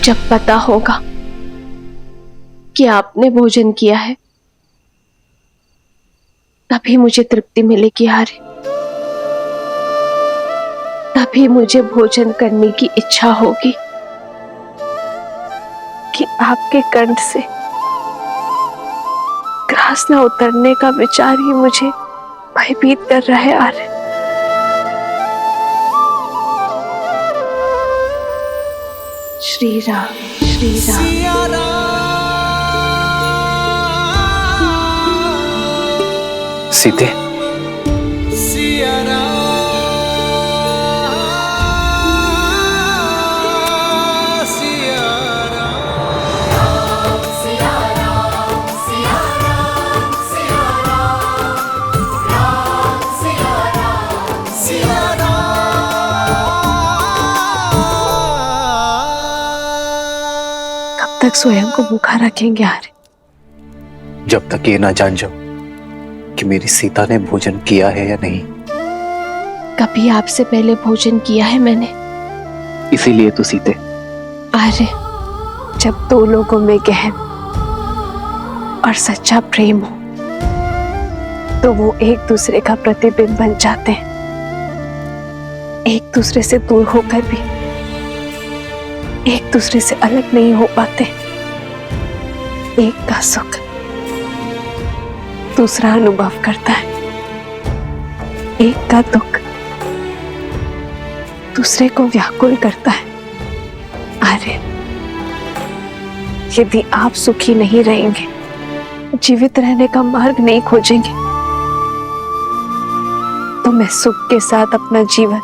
जब पता होगा कि आपने भोजन किया है तभी मुझे तृप्ति मिलेगी आर्य। तभी मुझे भोजन करने की इच्छा होगी कि आपके कंठ से ग्रास न उतरने का विचार ही मुझे भयभीत कर रहा है आर्य। श्री राम श्री राम। सीते, कब तक स्वयं को भूखा रखेंगे आर्य? जब तक ये ना जान जाओ कि मेरी सीता ने भोजन किया है या नहीं। कभी आपसे पहले भोजन किया है मैंने। इसीलिए तो सीते। आर्य, जब दो लोगों में गहन और सच्चा प्रेम हो तो वो एक दूसरे का प्रतिबिंब बन जाते हैं। एक दूसरे से दूर होकर भी एक दूसरे से अलग नहीं हो पाते। एक का सुख दूसरा अनुभव करता है, एक का दुख दूसरे को व्याकुल करता है। आर्य, यदि आप सुखी नहीं रहेंगे, जीवित रहने का मार्ग नहीं खोजेंगे, तो मैं सुख के साथ अपना जीवन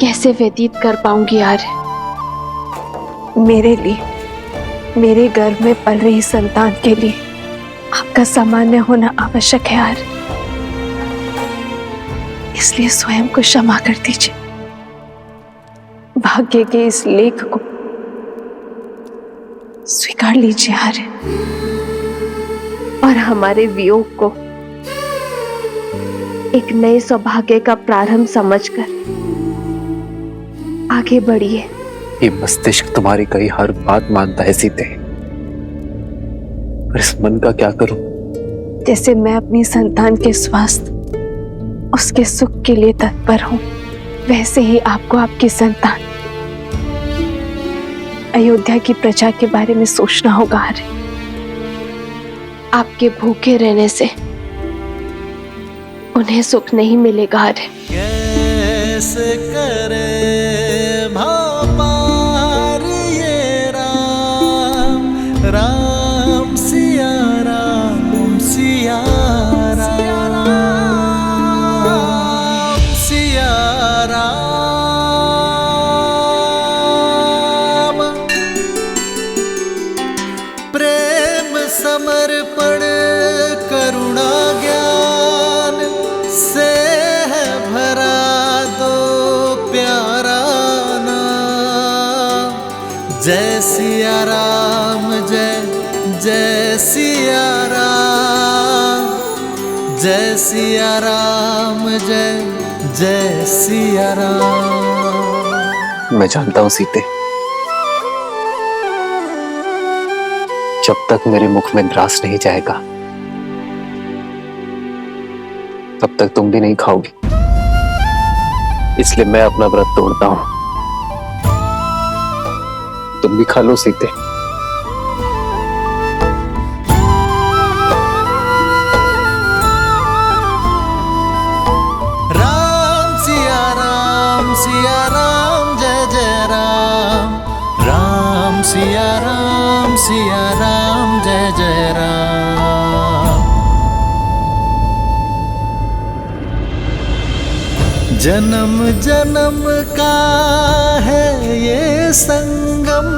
कैसे व्यतीत कर पाऊंगी आर्य? मेरे लिए, मेरे गर्भ में पल रही संतान के लिए आपका सामान्य होना आवश्यक है आर्य। इसलिए स्वयं को क्षमा कर दीजिए। भाग्य के इस लेख को स्वीकार लीजिए आर्य, और हमारे वियोग को एक नए सौभाग्य का प्रारंभ समझकर आगे बढ़िए। ये मस्तिष्क तुम्हारी कही हर बात मानता है सीते, पर इस मन का क्या करूं? जैसे मैं अपनी संतान के स्वास्थ्य, उसके सुख के लिए तत्पर हूं, वैसे ही आपको आपकी संतान अयोध्या की प्रजा के बारे में सोचना होगा आर्य। आपके भूखे रहने से उन्हें सुख नहीं मिलेगा आर्य। कैसे करे भापार ये राम, राम सिया राम, सिया राम, सिया राम। प्रेम समर्पण करुणा ज्ञान से है भरा दो प्यारा नाम। जय सिया राम, जय जय सिया राम, जय सिया राम, जय जय सिया राम। मैं जानता हूं सीते, जब तक मेरे मुख में ग्रास नहीं जाएगा तब तक तुम भी नहीं खाओगी। इसलिए मैं अपना व्रत तोड़ता हूं। तुम भी खा लो सीते। राम सिया राम, जय जय राम, राम सिया राम, जय जय राम। जन्म जन्म का है ये संगम,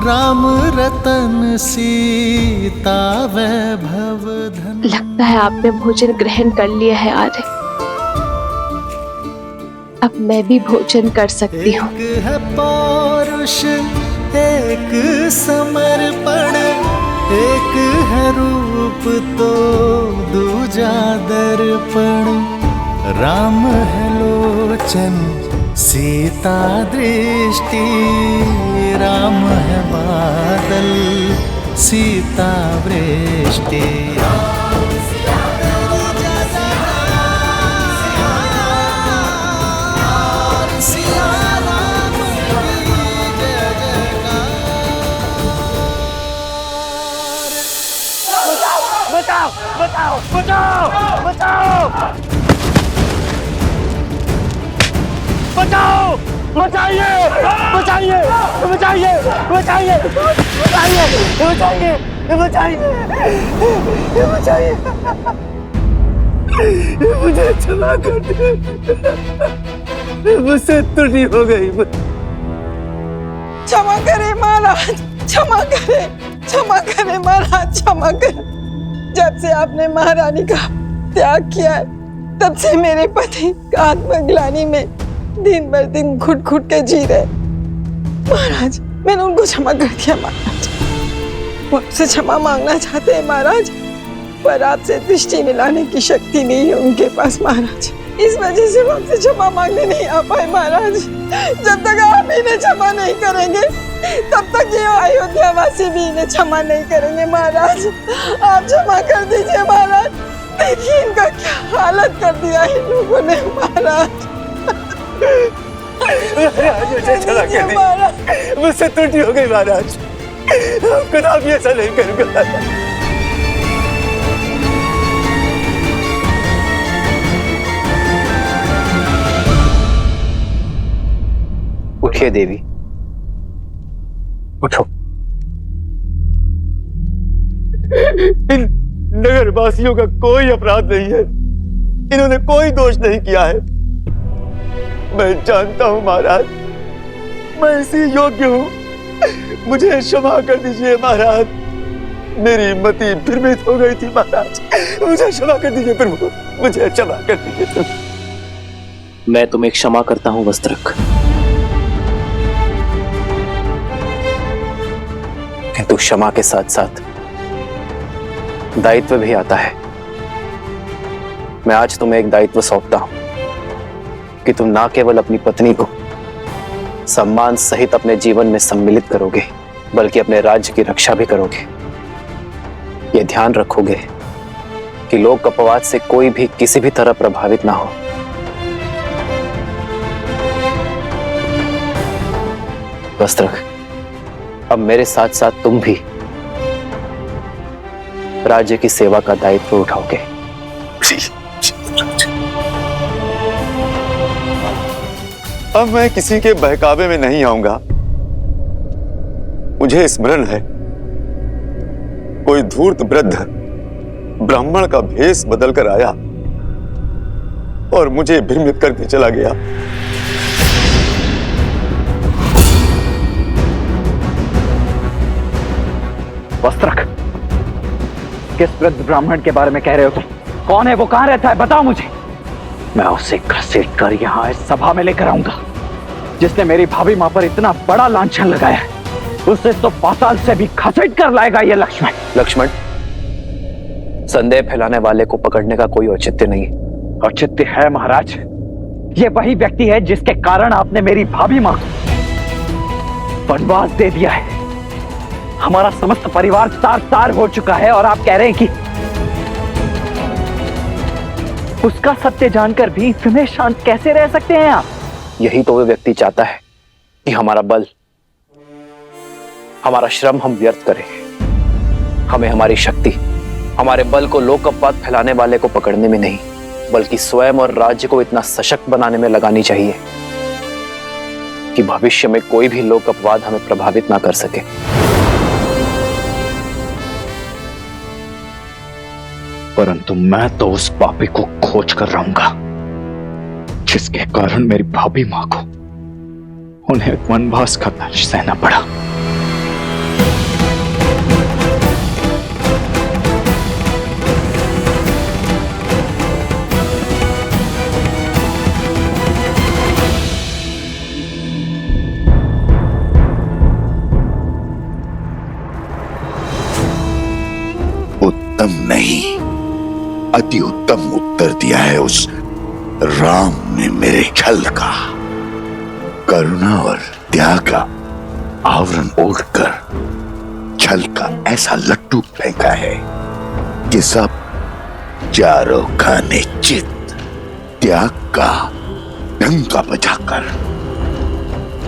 राम रतन सीता वैभव धन। लगता है आपने भोजन ग्रहण कर लिया है आर्य। अब मैं भी भोजन कर सकती हूँ। एक है पौरुष, एक समर्पण, एक है रूप तो दूजा दर्पण। राम है लोचन सीता दृष्टि, राम है बादल सीता वृष्टि। बचाओ बचाओ बचाओ बचाओ बचाओ, बचाइए बचाइए बचाइए बचाइए बचाइए बचाइए बचाइए, मुझे क्षमा कर दे, मुझसे त्रुटि हो गई। क्षमा करें महाराज, क्षमा करें महाराज, क्षमा करें। जब से आपने महारानी का त्याग किया है, तब से मेरे पति आत्मग्लानि में दिन भर दिन घुट घुट के जी रहे। महाराज, मैंने उनको क्षमा कर दिया महाराज, वो आपसे क्षमा मांगना चाहते हैं महाराज, पर आपसे दृष्टि मिलाने की शक्ति नहीं है उनके पास महाराज, इस वजह से वो आपसे क्षमा मांगने नहीं आ पाए महाराज। जब तक आप इन्हें क्षमा नहीं करेंगे, तब तक ये अयोध्या वासी भी इन्हें क्षमा नहीं करेंगे महाराज। आप क्षमा कर दीजिए महाराज, देखिए इनका क्या हालत कर दिया इन लोगों ने महाराज। मुझे क्षमा कर दीजिए, मुझसे त्रुटि हो गई महाराज, खुदा भी ऐसा नहीं करूंगा। उठिए देवी, उठो। इन नगरवासियों का कोई अपराध नहीं है, इन्होंने कोई दोष नहीं किया है। मैं जानता हूं महाराज, मैं इसी योग्य हूं, मुझे क्षमा कर दीजिए महाराज, मेरी मति भ्रमित हो गई थी महाराज, मुझे क्षमा कर दीजिए प्रभु, मुझे क्षमा कर दीजिए। मैं तुम्हें क्षमा करता हूं वस्त्रक, किंतु क्षमा के साथ साथ दायित्व भी आता है। मैं आज तुम्हें एक दायित्व सौंपता हूं कि तुम ना केवल अपनी पत्नी को सम्मान सहित अपने जीवन में सम्मिलित करोगे, बल्कि अपने राज्य की रक्षा भी करोगे। यह ध्यान रखोगे कि लोक अपवाद से कोई भी किसी भी तरह प्रभावित ना हो। वस्त्रक, अब मेरे साथ साथ तुम भी राज्य की सेवा का दायित्व उठाओगे। अब मैं किसी के बहकावे में नहीं आऊंगा। मुझे स्मरण है, कोई धूर्त वृद्ध ब्राह्मण का भेष बदलकर आया और मुझे भ्रमित करके चला गया। वस्त्रक, किस वृद्ध ब्राह्मण के बारे में कह रहे हो तुम? कौन है वो, कहां रहता है, बताओ मुझे। मैं उसे घसीट कर यहाँ इस सभा में लेकर आऊंगा। जिसने मेरी भाभी मां पर इतना बड़ा लांछन लगाया है, उसे तो पाताल से भी घसीट कर लाएगा ये लक्ष्मण। लक्ष्मण, संदेह फैलाने वाले को पकड़ने का कोई औचित्य नहीं। औचित्य है महाराज, ये वही व्यक्ति है जिसके कारण आपने मेरी भाभी मां को वनवास दे दिया है। हमारा समस्त परिवार तार तार हो चुका है और आप कह रहे हैं कि उसका सत्य जानकर भी इतने शांत कैसे रह सकते हैं आप? यही तो वो व्यक्ति चाहता है कि हमारा बल, हमारा श्रम हम व्यर्थ करें। हमें हमारी शक्ति, हमारे बल को लोक अपवाद फैलाने वाले को पकड़ने में नहीं, बल्कि स्वयं और राज्य को इतना सशक्त बनाने में लगानी चाहिए कि भविष्य में कोई भी लोक अपवाद हमें प्रभावित ना कर सके। परंतु मैं तो उस पापी को खोज कर रहूंगा जिसके कारण मेरी भाभी मां को उन्हें वनवास का दंश सहना पड़ा। उत्तम नहीं, अति उत्तम उत्तर दिया है उस राम ने मेरे छल का, करुणा और त्याग का आवरण ओढ़कर छल का ऐसा लट्टू फेंका है कि सब चारों खाने चित त्याग का डंका बजाकर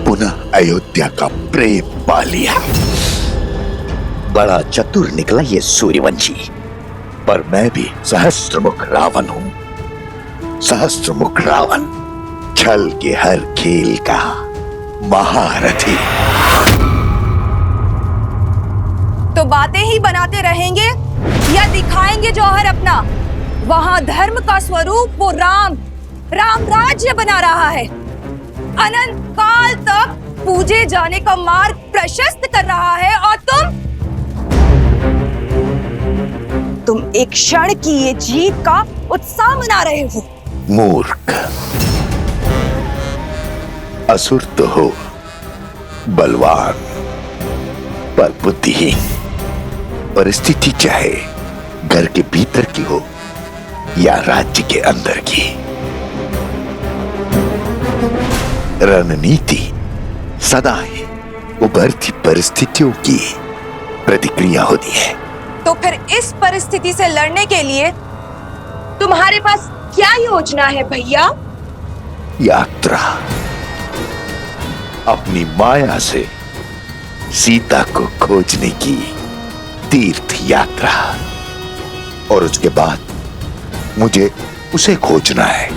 पुनः अयोध्या का प्रेम पा लिया। बड़ा चतुर निकला ये सूर्यवंशी, पर मैं भी सहस्त्रमुख रावण हूं। सहस्त्रमुख रावण, छल के हर खेल का महारथी। तो बातें ही बनाते रहेंगे या दिखाएंगे जौहर अपना? वहां धर्म का स्वरूप वो राम राज्य बना रहा है, अनंत काल तक पूजे जाने का मार्ग प्रशस्त कर रहा है, और तुम एक क्षण की ये जीत का उत्साह मना रहे हो। मूर्ख, असुर तो हो, बलवान पर बुद्धिहीन। परिस्थिति चाहे घर के भीतर की हो या राज्य के अंदर की, रणनीति सदा ही उभरती परिस्थितियों की प्रतिक्रिया होती है। तो फिर इस परिस्थिति से लड़ने के लिए तुम्हारे पास क्या योजना है भैया? यात्रा, अपनी माया से सीता को खोजने की तीर्थ यात्रा, और उसके बाद मुझे उसे खोजना है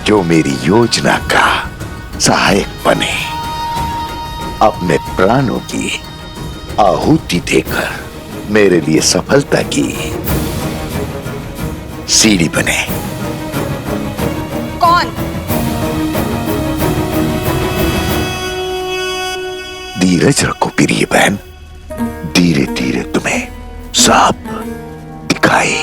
जो मेरी योजना का सहायक बने, अपने प्राणों की आहुति देकर मेरे लिए सफलता की सीढ़ी बने। कौन? धीरज रखो प्रिय बहन, धीरे धीरे तुम्हें सब दिखाई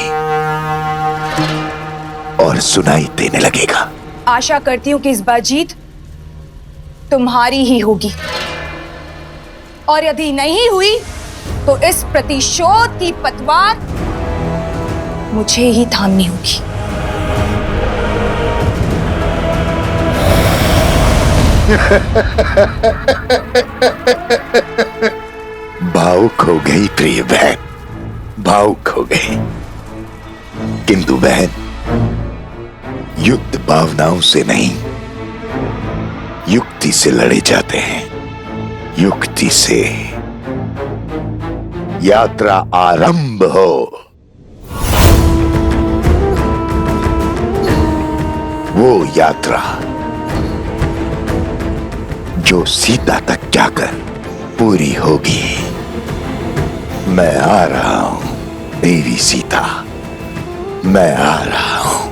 और सुनाई देने लगेगा। आशा करती हूँ कि इस बार जीत तुम्हारी ही होगी, और यदि नहीं हुई तो इस प्रतिशोध की पतवार मुझे ही थामनी होगी। भावुक हो गई प्रिय बहन, भावुक हो गई। किंतु बहन, युद्ध भावनाओं से नहीं, युक्ति से लड़े जाते हैं। युक्ति से यात्रा आरंभ हो। वो यात्रा जो सीता तक जाकर पूरी होगी। मैं आ रहा हूं देवी सीता, मैं आ रहा हूं।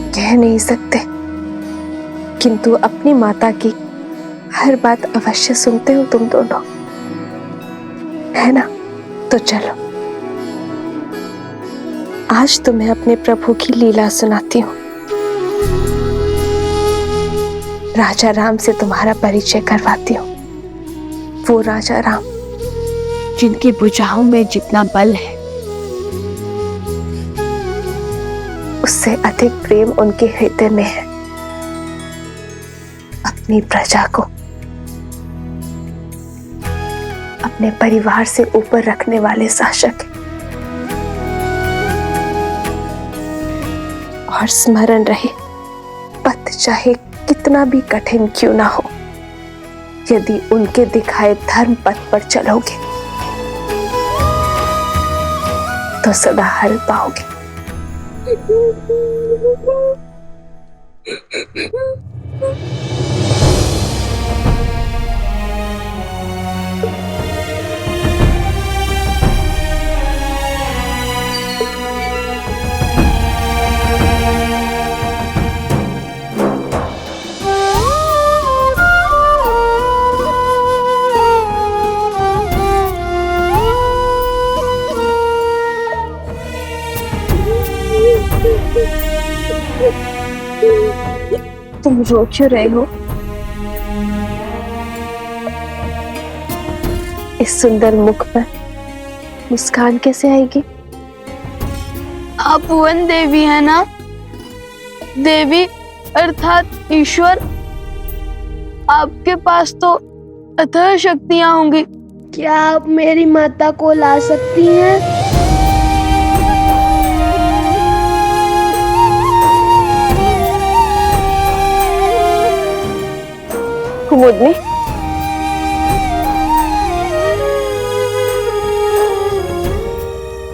कह नहीं सकते, किंतु अपनी माता की हर बात अवश्य सुनते हो तुम दोनों, है ना? तो चलो, आज तुम्हें अपने प्रभु की लीला सुनाती हूँ। राजा राम से तुम्हारा परिचय करवाती हूँ। वो राजा राम जिनकी भुजाओं में जितना बल है, उससे अधिक प्रेम उनके हृदय में है। अपनी प्रजा को अपने परिवार से ऊपर रखने वाले शासक हैं। और स्मरण रहे, पथ चाहे कितना भी कठिन क्यों ना हो, यदि उनके दिखाए धर्म पथ पर चलोगे तो सदा हल पाओगे। तुम रो क्यों रहे हो? इस सुंदर मुख पर मुस्कान कैसे आएगी? आप भुवन देवी है ना? देवी अर्थात ईश्वर। आपके पास तो अथाह शक्तियां होंगी। क्या आप मेरी माता को ला सकती हैं? कुमुदनी,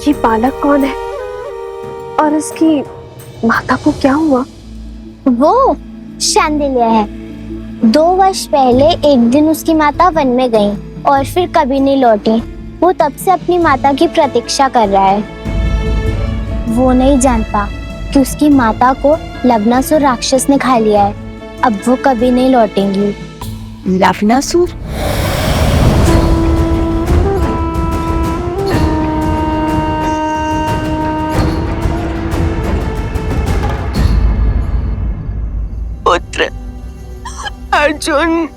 ये बालक कौन है और इसकी माता को क्या हुआ? वो शांडिल्य है। 2 वर्ष पहले एक दिन उसकी माता वन में गई और फिर कभी नहीं लौटी। वो तब से अपनी माता की प्रतीक्षा कर रहा है। वो नहीं जानता कि उसकी माता को लवणासुर राक्षस ने खा लिया है। अब वो कभी नहीं लौटेंगी। लवणासुर? पुत्र अर्जुन,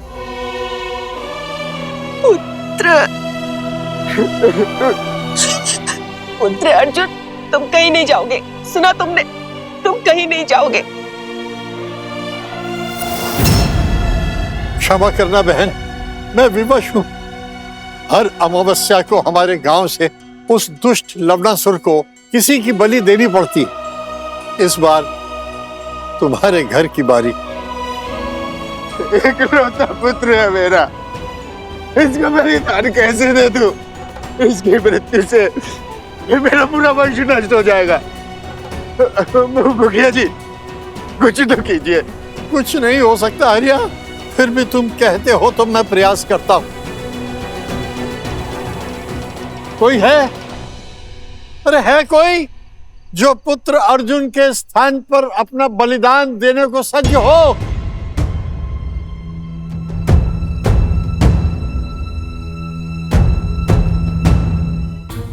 पुत्र अर्जुन, तुम कहीं नहीं जाओगे। सुना तुमने? तुम कहीं नहीं जाओगे। क्षमा करना बहन, मैं विवश हूँ। हर अमावस्या को हमारे गांव से उस दुष्ट लवणासुर को किसी की बलि देनी पड़ती। इस बार तुम्हारे घर की बारी। इकलौता पुत्र है मेरा, इसका बलिदान कैसे दे दूं? इसकी मृत्यु से ये मेरा पूरा वंश नष्ट हो जाएगा। मुखिया जी, कुछ तो कीजिए। कुछ नहीं हो सकता आर्या, फिर भी तुम कहते हो तो मैं प्रयास करता हूं। कोई है? अरे है कोई जो पुत्र अर्जुन के स्थान पर अपना बलिदान देने को सज्ज हो?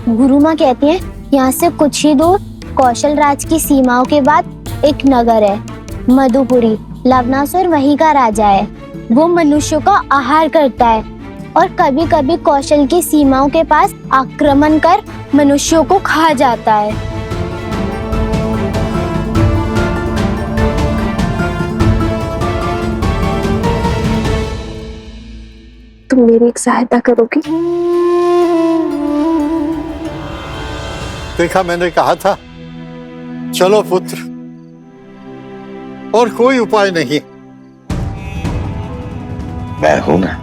गुरु माँ कहती है यहाँ से कुछ ही दूर कौशल राज की सीमाओं के बाद एक नगर है, मधुपुरी। लवणासुर वहीं का राजा है। वो मनुष्यों का आहार करता है और कभी कभी कौशल की सीमाओं के पास आक्रमण कर मनुष्यों को खा जाता है। तुम मेरी एक सहायता करोगी? देखा, मैंने कहा था। चलो पुत्र, और कोई उपाय नहीं। मैं हूं ना।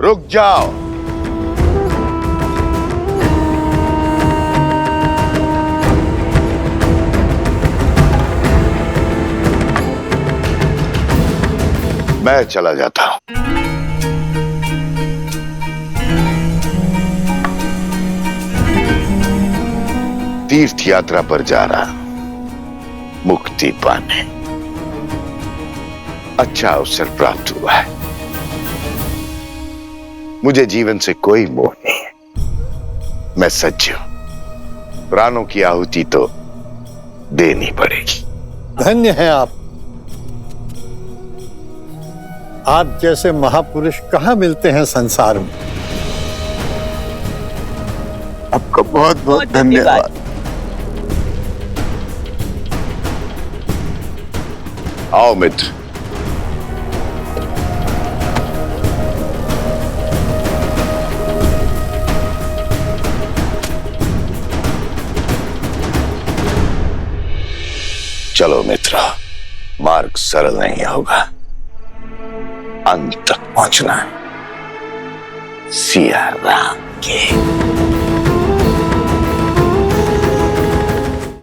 रुक जाओ। मैं चला जाता हूं। तीर्थ यात्रा पर जा रहा, मुक्ति पाने। अच्छा अवसर प्राप्त हुआ है। मुझे जीवन से कोई मोह नहीं है। मैं सच्ची हूं। प्राणों की आहुति तो देनी पड़ेगी। धन्य हैं आप। आप जैसे महापुरुष कहाँ मिलते हैं संसार में। आपका बहुत बहुत धन्यवाद। आओ मित्र। चलो मित्र, मार्ग सरल नहीं होगा, अंत तक पहुंचना है। सिया राम।